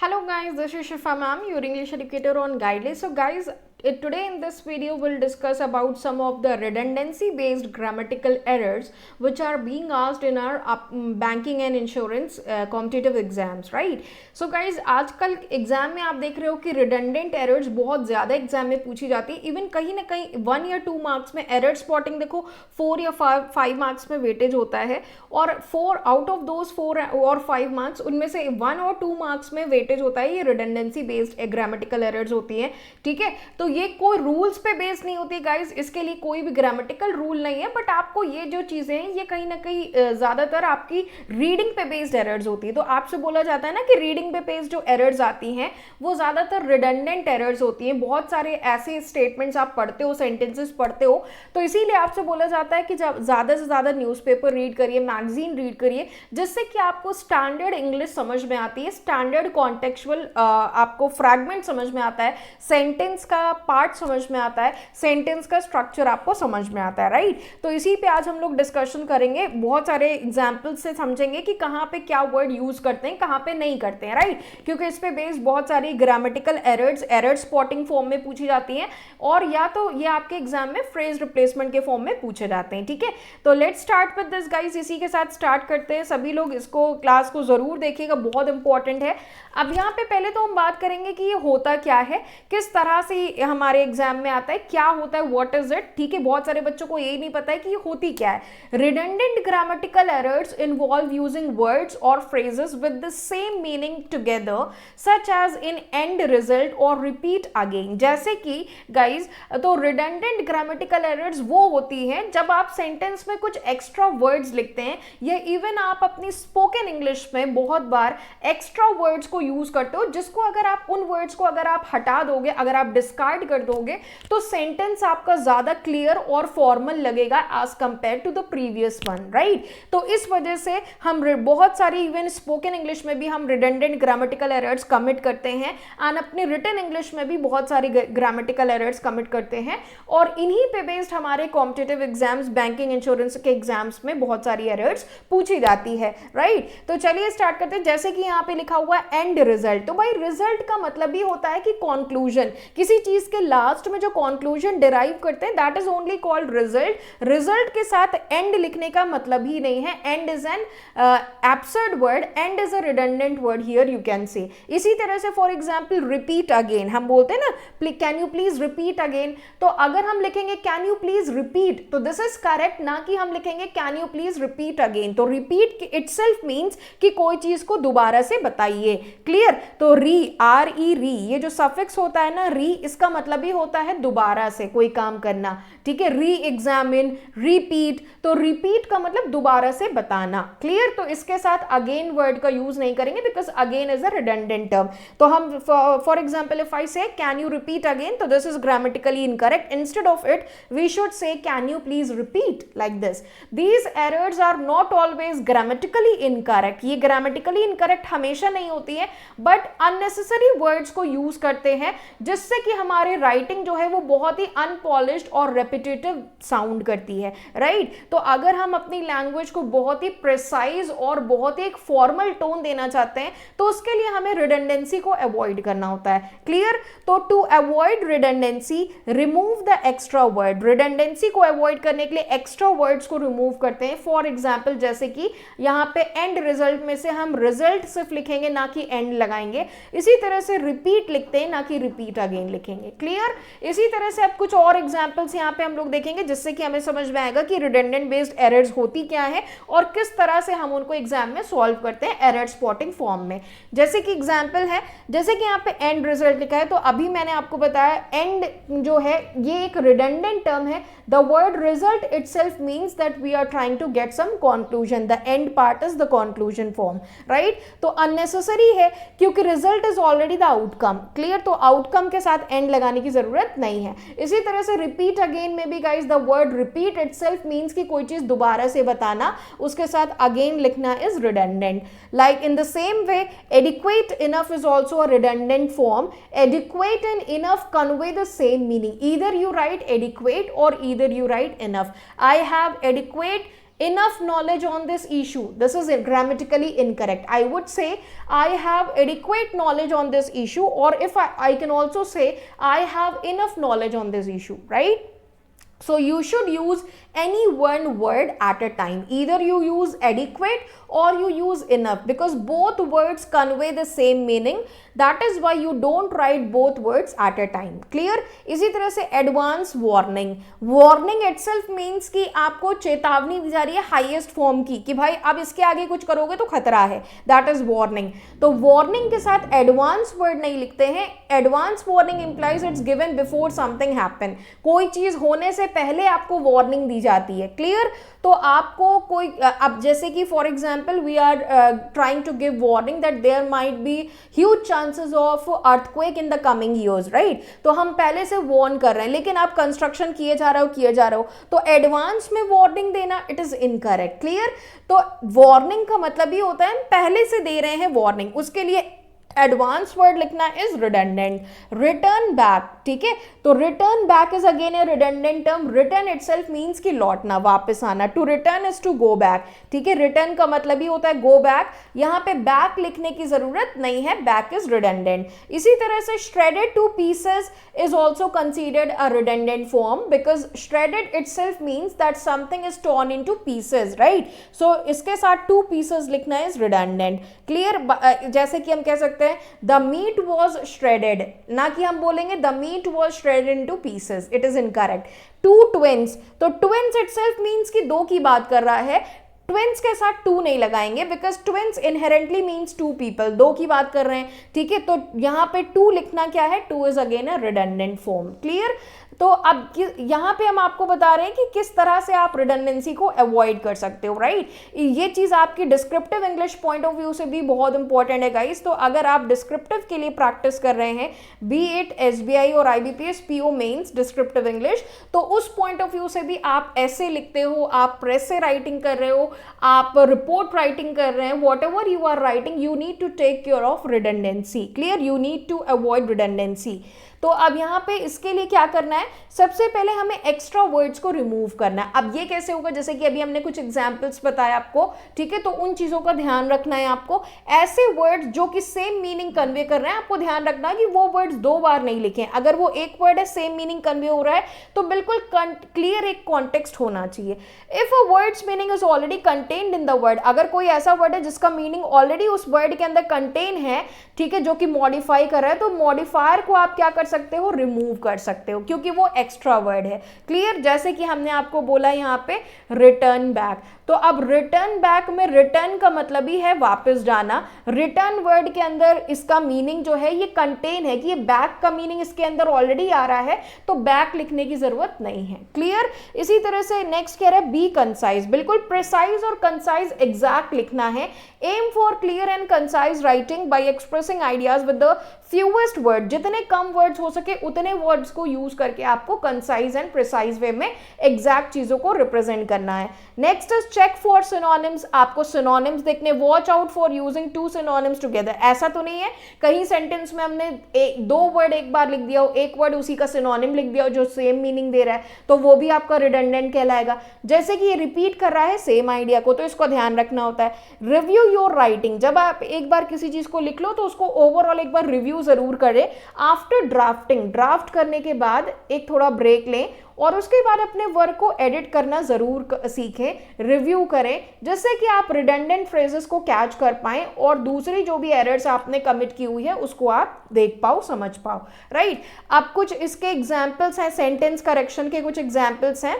Hello guys, this is Shifa ma'am, your English educator on Guidelines. So guys, today in this video we'll discuss about some of the redundancy based grammatical errors which are being asked in our banking and insurance competitive exams, right? So guys, आजकल exam में आप देख रहे हो कि redundant errors बहुत ज़्यादा exam में पूछी जाती है. इवन कहीं ना कहीं 1 या 2 मार्क्स में एरर स्पॉटिंग देखो 4 या 5 मार्क्स में वेटेज होता है और 4 आउट ऑफ दोज 4 और 5 मार्क्स उनमें से 1 और 2 मार्क्स में वेटेज होता है. ये रिडंडेंसी बेस्ड ग्रामेटिकल एरर्स होती हैं, ठीक है. तो ये कोई रूल्स पे बेस्ड नहीं होती गाइस, इसके लिए कोई भी ग्रामेटिकल रूल नहीं है, बट आपको ये जो चीजें हैं ये कहीं ना कहीं ज्यादातर आपकी रीडिंग पे बेस्ड एरर्स होती है. तो आपसे बोला जाता है ना कि रीडिंग पे बेस्ड जो एरर्स आती हैं वो ज्यादातर रिडंडेंट एरर्स होती हैं. बहुत सारे ऐसे स्टेटमेंट्स आप पढ़ते हो, सेंटेंसेस पढ़ते हो, तो इसीलिए आपसे बोला जाता है कि जब ज्यादा से ज्यादा न्यूज़पेपर रीड करिए, मैगजीन रीड करिए, जिससे कि आपको स्टैंडर्ड इंग्लिश समझ में आती है, स्टैंडर्ड कॉन्टेक्चुअल आपको फ्रैगमेंट समझ में आता है, सेंटेंस का पार्ट समझ में आता है, सेंटेंस का स्ट्रक्चर आपको समझ में आता है, राइट. तो इसी पे आज हम लोग डिस्कशन करेंगे, बहुत सारे एग्जांपल्स से समझेंगे कि कहाँ पे क्या वर्ड यूज करते हैं, कहाँ पे नहीं करते हैं, राइट. क्योंकि इस पे बेस्ड बहुत सारी grammatical errors error spotting form में पूछी जाती हैं और या तो ये आपके एग्जाम में फ्रेज रिप्लेसमेंट के फॉर्म में पूछे जाते हैं, ठीक है. तो let's start with this guys, इसी के साथ स्टार्ट करते हैं. सभी लोग इसको क्लास को जरूर देखिएगा, बहुत इंपॉर्टेंट है. अब यहाँ पे पहले तो हम बात करेंगे कि ये होता क्या है, किस तरह से हमारे एग्जाम में आता है, क्या होता है, व्हाट इज इट, ठीक है. बहुत सारे बच्चों को ये नहीं पता है कि ये होती क्या है. Redundant grammatical errors involve using words और phrases with the same meaning together such as in end result और रिपीट अगेन. जैसे कि गाइज, तो रिडंडेंट ग्रामेटिकल एरर्स वो होती हैं जब आप सेंटेंस में कुछ एक्स्ट्रा वर्ड्स लिखते हैं या इवन आप अपनी स्पोकन इंग्लिश में बहुत बार एक्स्ट्रा वर्ड्स को यूज करते हो, जिसको अगर आप उन वर्ड्स को अगर आप हटा दोगे, अगर आप डिस्कार्ड कर दोगे, तो सेंटेंस आपका ज्यादा क्लियर और फॉर्मल लगेगा as compare to the previous one, right. तो इस वजह से हम बहुत सारी इवन स्पोकन इंग्लिश में भी हम रिडंडेंट ग्रामेटिकल एरर्स कमिट करते हैं एंड अपनी रिटन इंग्लिश में भी बहुत सारी ग्रामेटिकल एरर्स कमिट करते हैं और इन्हीं पे बेस्ड हमारे कॉम्पिटिटिव एग्जाम्स, बैंकिंग, इंश्योरेंस के एग्जाम्स में बहुत सारी एरर्स पूछी जाती है, राइट. तो चलिए स्टार्ट करते हैं. जैसे कि यहाँ पे लिखा हुआ है एंड रिजल्ट, तो भाई रिजल्ट का मतलब ही होता है कि कंक्लूजन, किसी चीज के लास्ट में जो कंक्लूजन डिराइव करते हैं, that is only called result. Result के साथ एंड लिखने का मतलब ही नहीं है. And is an absurd word, and is a redundant word here you can say. इसी तरह से फॉर एग्जांपल रिपीट अगेन, हम बोलते हैं ना can you please repeat again, तो अगर हम लिखेंगे कैन यू प्लीज रिपीट, तो दिस इज करेक्ट, ना कि हम लिखेंगे can you please repeat again. तो रिपीट इटसेल्फ मींस कि कोई चीज को दोबारा से बताइए, क्लियर. तो री, आर ई री, ये जो सफिक्स होता है ना री, इसका मतलब ही होता है दोबारा से कोई काम करना, ठीक है. री एग्जामिन, रिपीट, तो रिपीट का मतलब दोबारा से बताना, क्लियर. तो इसके साथ अगेन वर्ड का यूज नहीं करेंगे because again is a redundant term. तो हम for example if I say can you repeat again, तो this is grammatically incorrect. Instead of it we should say can you please repeat, like this. These errors are not always grammatically incorrect. ये grammatically incorrect हमेशा नहीं होती है, but unnecessary words को use करते हैं जिससे कि हमारे राइटिंग जो है वो बहुत ही अनपॉलिश्ड और रेपिटेटिव साउंड करती है, राइट. तो अगर हम अपनी लैंग्वेज को बहुत ही प्रिसाइज और बहुत ही एक फॉर्मल टोन देना चाहते हैं, तो उसके लिए हमें रिडंडेंसी को अवॉइड करना होता है, क्लियर. तो to avoid redundancy remove the extra word. Redundancy को अवॉइड करने के लिए एक्स्ट्रा वर्ड्स को रिमूव करते हैं. फॉर एग्जाम्पल जैसे कि यहाँ पे एंड रिजल्ट में से हम रिजल्ट सिर्फ लिखेंगे, ना कि एंड लगाएंगे. इसी तरह से रिपीट लिखते हैं, ना कि रिपीट अगेन लिखेंगे, क्लियर. इसी तरह से अब कुछ और एग्जांपल्स यहाँ पे हम लोग देखेंगे जिससे कि हमें समझ में आएगा कि रिडंडेंट बेस्ड एरर्स होती क्या है और किस तरह से हम उनको एग्जाम में सॉल्व करते हैं एरर स्पॉटिंग फॉर्म में. जैसे कि एग्जांपल है, जैसे कि यहाँ पे एंड रिजल्ट लिखा है, तो अभी मैंने आपको बताया एंड जो है ये एक रिडंडेंट टर्म है. The word result itself means that we are trying to get some conclusion. The end part is the conclusion form, right. तो अननेसेसरी है क्योंकि result is already the outcome, clear. तो outcome के साथ and लगाने की जरूरत नहीं है. इसी तरह से रिपीट अगेन में भी guys the word repeat itself means कि कोई चीज दोबारा से बताना, उसके साथ अगेन लिखना is redundant. Like in the same way adequate enough is also a redundant form. Adequate and enough convey the same meaning. Either you right adequate और either you write enough. I have adequate enough knowledge on this issue. This is grammatically incorrect. I would say I have adequate knowledge on this issue, or if I can also say I have enough knowledge on this issue, right? So you should use any one word at a time. Either you use adequate or you use enough, because both words convey the same meaning. That is why you don't write both words at a time. Clear? इसी तरह से advance warning. Warning itself means कि आपको चेतावनी दी जा रही है highest form की, कि भाई अब इसके आगे कुछ करोगे तो खतरा है. That is warning. तो warning के साथ advance word नहीं लिखते हैं. Advance warning implies it's given before something happen. कोई चीज होने से पहले आपको वार्निंग दी जाती है. क्लियर? तो आपको कोई अब जैसे कि for example we are trying to give warning that there might be huge chances of earthquake in the coming years, right? तो हम पहले से वार्न कर रहे हैं, लेकिन आप कंस्ट्रक्शन किए जा रहे हो तो एडवांस में वार्निंग देना इट इज इनकरेक्ट. क्लियर? तो वार्निंग का मतलब ही होता है पहले से दे रहे हैं वार्निंग, उसके लिए एडवांस वर्ड लिखना इज रिडंडेंट. रिटर्न बैक, ठीक है? तो return back is again a redundant term. Return itself means कि लौटना, वापस आना. To return is to go back, ठीक है? रिटर्न का मतलब ही होता है गो बैक. यहां पे बैक लिखने की जरूरत नहीं है, बैक इज रिडंडेंट. इसी तरह से shredded two pieces is also considered a redundant form because shredded itself means that something is torn into pieces, right? So इसके साथ two pieces लिखना is redundant. Clear? जैसे कि हम कह सकते हैं the meat was shredded, ना कि हम बोलेंगे the meat was shredded into pieces. It is incorrect. Two twins, तो twins itself means कि दो की बात कर रहा है. ट्विंस के साथ टू नहीं लगाएंगे because twins inherently means two people, दो की बात कर रहे हैं, ठीक है? तो यहां पे टू लिखना क्या है? Two is again a redundant form. Clear? तो अब यहां पे हम आपको बता रहे हैं कि किस तरह से आप रिडंडेंसी को अवॉइड कर सकते हो, राइट? ये चीज आपकी descriptive English point of view से भी बहुत इंपॉर्टेंट है गाइस. तो अगर आप डिस्क्रिप्टिव के लिए प्रैक्टिस कर रहे हैं, बी इट एसबीआई और IBPS, PO mains, descriptive English, तो उस पॉइंट ऑफ व्यू से भी आप ऐसे लिखते हो, आप प्रेस से राइटिंग कर रहे हो, आप रिपोर्ट राइटिंग कर रहे हैं, whatever you are writing, you need to take care of redundancy. Clear? You need to avoid redundancy. तो अब यहाँ पे इसके लिए क्या करना है? सबसे पहले हमें एक्स्ट्रा वर्ड्स को रिमूव करना है. अब ये कैसे होगा? जैसे कि अभी हमने कुछ एग्जांपल्स बताया आपको, ठीक है? तो उन चीजों का ध्यान रखना है आपको. ऐसे वर्ड्स जो कि सेम मीनिंग कन्वे कर रहे हैं, आपको ध्यान रखना है कि वो वर्ड्स दो बार नहीं लिखें. अगर वो एक वर्ड है, सेम मीनिंग कन्वे हो रहा है, तो बिल्कुल क्लियर एक कॉन्टेक्स्ट होना चाहिए. If a words meaning is already contained in the word, अगर कोई ऐसा वर्ड है जिसका मीनिंग ऑलरेडी उस वर्ड के अंदर कंटेन है, ठीक है, जो कि मॉडिफाई कर रहा है, तो मॉडिफायर को आप क्या कर सकते हो? रिमूव कर सकते हो, क्योंकि वो एक्स्ट्रा वर्ड है. क्लियर? जैसे कि हमने आपको बोला यहाँ पे रिटर्न बैक. तो अब रिटर्न बैक में रिटर्न का मतलब ही है वापस जाना. रिटर्न वर्ड के अंदर इसका मीनिंग जो है ये कंटेन है, कि ये बैक का मीनिंग इसके अंदर ऑलरेडी आ रहा है, तो बैक लिखने की जरूरत नहीं है. क्लियर? इसी तरह से नेक्स्ट कह रहा है बी कंसाइज. बिल्कुल प्रिसाइज और कंसाइज एग्जैक्ट लिखना है. Aim for clear and concise writing by expressing ideas with the fewest word. जितने कम वर्ड्स हो सके उतने वर्ड्स को यूज करके आपको कंसाइज एंड प्रिसाइज वे में एग्जैक्ट चीजों को रिप्रेजेंट करना है. Next is check for synonyms. आपको सिनोनिम्स देखने, watch out for using two synonyms together. ऐसा तो नहीं है कहीं सेंटेंस में हमने दो वर्ड एक बार लिख दिया हो, एक वर्ड उसी का सिनोनिम लिख दिया हो जो सेम मीनिंग दे रहा है, तो वो भी आपका रिडंडेंट कहलाएगा. जैसे कि ये रिपीट कर रहा है सेम आइडिया को, तो इसको ध्यान रखना होता है. Review your writing. जब आप एक बार किसी चीज को लिख लो तो उसको ओवरऑल एक बार रिव्यू जरूर करें. आफ्टर ड्राफ्टिंग, ड्राफ्ट करने के बाद एक थोड़ा ब्रेक लें और उसके बाद अपने वर्क को एडिट करना जरूर सीखें, रिव्यू करें, जिससे कि आप रिडंडेंट फ्रेजेस को कैच कर पाएं और दूसरी जो भी एरर्स आपने कमिट की हुई है उसको आप देख पाओ, समझ पाओ, राइट? अब कुछ इसके एग्जाम्पल्स हैं, सेंटेंस करेक्शन के कुछ एग्जाम्पल्स हैं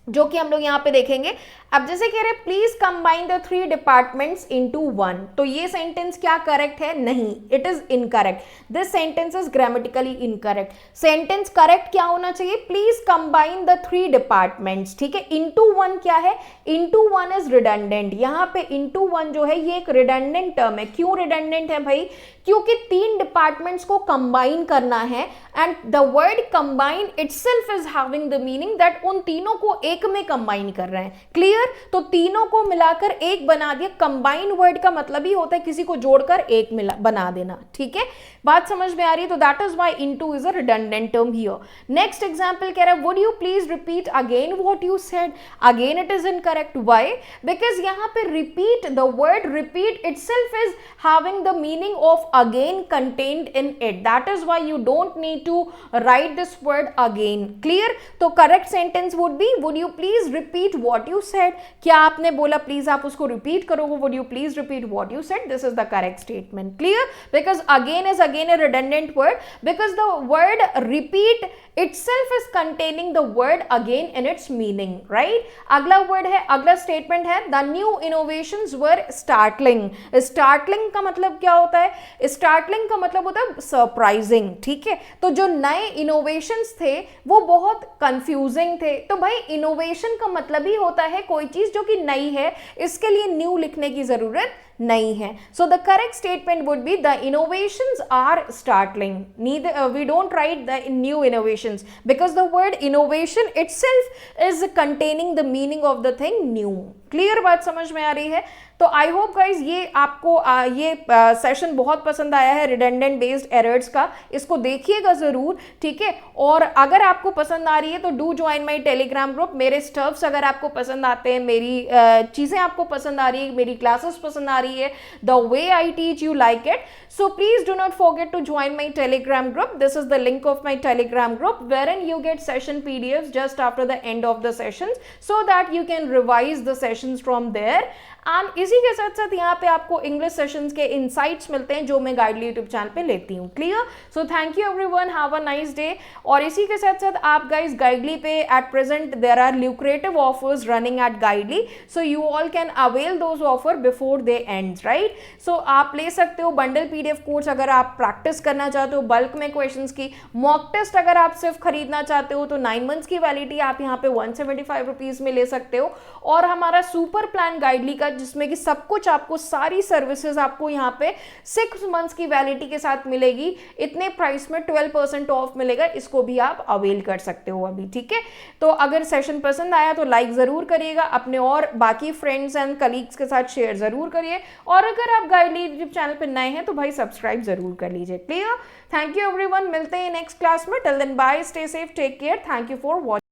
जो कि हम लोग यहाँ पे देखेंगे. अब जैसे कह रहे please combine the 3 departments into 1, तो ये सेंटेंस क्या करेक्ट है? नहीं, it is incorrect. This sentence is grammatically incorrect. Sentence correct क्या होना चाहिए? प्लीज कंबाइन द 3 डिपार्टमेंट्स, ठीक है? इनटू 1 क्या है? Into 1 is redundant. यहाँ पे इनटू 1 जो है ये एक रिडंडेंट टर्म है. क्यों रिडंडेंट है भाई? क्योंकि 3 डिपार्टमेंट्स को कंबाइन करना है and the word combine itself is having the meaning that उन तीनों को एक एक में कंबाइन कर रहे हैं। क्लियर? तो तीनों को मिलाकर एक बना दिया। कंबाइन वर्ड का मतलब ही होता है किसी को जोड़कर एक बना देना। ठीक है, बात समझ में आ रही है? तो that is why into is a redundant term here. Next example कह रहा है, would you please repeat again what you said? Again it is incorrect. Why? Because यहां पे repeat, the word repeat itself is having the meaning of again contained in it. That is why you don't need to write this word again. Clear? तो correct sentence would be, would you please repeat what you said? क्या आपने बोला, please आप उसको repeat करोगे, would you please repeat what you said? This is the correct statement. Clear? Because again is again a redundant word because the word repeat itself is containing the word again in its meaning, right? अगला word है, अगला statement है, the new innovations were startling। startling का मतलब क्या होता है? startling का मतलब होता है surprising। ठीक है, तो जो नए innovations थे वो बहुत confusing थे। तो भाई innovation का मतलब ही होता है कोई चीज जो कि नई है, इसके लिए new लिखने की जरूरत नहीं है। So the correct statement would be the innovations are startling. Neither we don't write the new innovations because the word innovation itself is containing the meaning of the thing new. Clear बात समझ में आ रही है? तो I hope guys ये आपको ये session बहुत पसंद आया है रिडंडेंट बेस्ड एरर्स का। इसको देखिएगा जरूर। ठीक है, और अगर आपको पसंद आ रही है तो do join my Telegram group. मेरे स्टफ्स अगर आपको पसंद आते हैं, मेरी चीज़ें आपको पसंद आ रही है, मेरी क्लासेस पसंद आ रही है, the way I teach you like it, so please do not forget to join my Telegram group. This is the link of my Telegram group wherein you get session PDFs just after the end of the sessions so that you can revise the sessions from there। And इसी के साथ साथ यहाँ पे आपको English sessions के insights मिलते हैं जो मैं गाइडली यूट्यूब चैनल पे लेती हूँ। Clear? So thank you everyone, have a nice day. और इसी के साथ साथ आप गाइज गाइडली पे at present there are lucrative offers running at Guidely, so you all can avail those offer before they ends, right? So आप ले सकते हो बंडल PDF कोर्स अगर आप प्रैक्टिस करना चाहते हो बल्क में क्वेश्चंस की। मॉक टेस्ट अगर आप सिर्फ खरीदना चाहते हो तो 9 मंथ्स की वैलिडिटी आप यहाँ पे 175 रुपीज में ले सकते हो। और हमारा सुपर प्लान गाइडली का जिसमें कि सब कुछ आपको, सारी सर्विसेज आपको यहाँ पे 6 मंथ्स की वैलिडिटी के साथ मिलेगी। इतने प्राइस में 12% ऑफ मिलेगा, इसको भी आप अवेल कर सकते हो अभी। ठीक है, तो अगर सेशन पसंद आया तो लाइक जरूर करिएगा, अपने और बाकी फ्रेंड्स एंड कलीग्स के साथ शेयर जरूर करिए। और अगर आप गाइडली यूट्यूब चैनल पर नए हैं तो भाई सब्सक्राइब जरूर कर लीजिए। क्लियर? थैंक यू एवरीवन, मिलते हैं नेक्स्ट क्लास में। Till then bye, stay safe, take care, thank you for watching.